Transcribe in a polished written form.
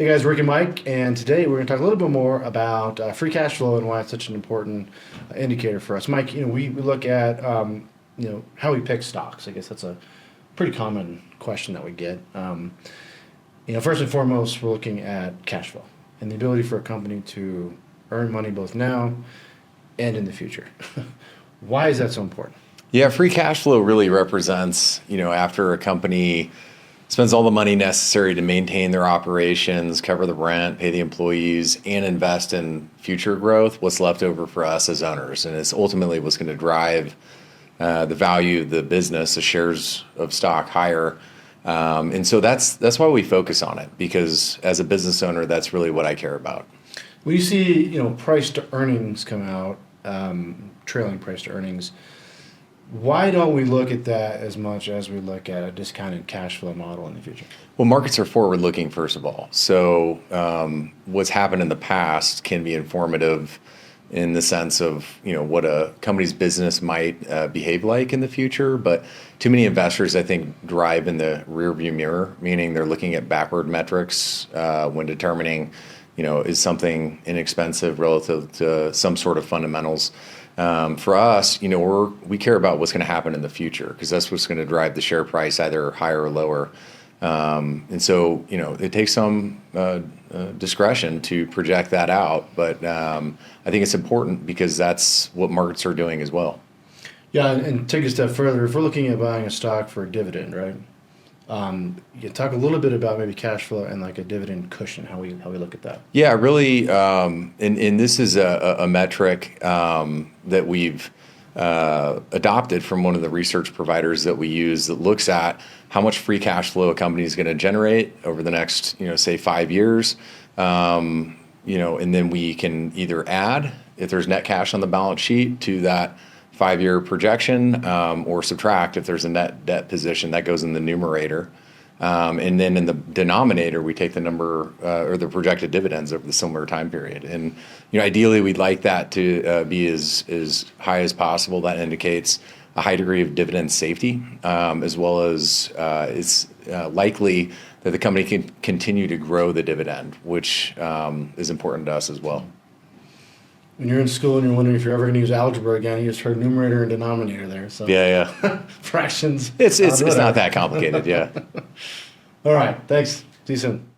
Hey guys, Rick and Mike, and today we're going to talk a little bit more about free cash flow and why it's such an important indicator for us. Mike, we look at how we pick stocks. I guess that's a pretty common question that we get. First and foremost, we're looking at cash flow and the ability for a company to earn money both now and in the future. Why is that so important? Yeah, free cash flow really represents, after a company spends all the money necessary to maintain their operations, cover the rent, pay the employees, and invest in future growth, what's left over for us as owners. And it's ultimately what's going to drive the value of the business, the shares of stock higher. And so that's why we focus on it, because as a business owner, that's really what I care about. When you see, price to earnings come out, trailing price to earnings, why don't we look at that as much as we look at a discounted cash flow model in the future? Well, markets are forward-looking, first of all. So what's happened in the past can be informative in the sense of what a company's business might behave like in the future. But too many investors, I think, drive in the rearview mirror, meaning they're looking at backward metrics when determining, is something inexpensive relative to some sort of fundamentals. For us, we care about what's going to happen in the future, because that's what's going to drive the share price either higher or lower. And so, it takes some discretion to project that out. But I think it's important because that's what markets are doing as well. Yeah, and take a step further. If we're looking at buying a stock for a dividend, right? You talk a little bit about maybe cash flow and like a dividend cushion, how we look at that. Yeah, really, and this is a metric that we've adopted from one of the research providers that we use that looks at how much free cash flow a company is going to generate over the next, say 5 years. And then we can either add, if there's net cash on the balance sheet, to that 5-year projection, or subtract if there's a net debt position that goes in the numerator. And then in the denominator, we take the number or the projected dividends over the similar time period. And ideally, we'd like that to be as high as possible. That indicates a high degree of dividend safety, as well as it's likely that the company can continue to grow the dividend, which is important to us as well. When you're in school and you're wondering if you're ever going to use algebra again, you just heard numerator and denominator there. So yeah. Fractions. It's not that complicated, yeah. All right. Thanks. See you soon.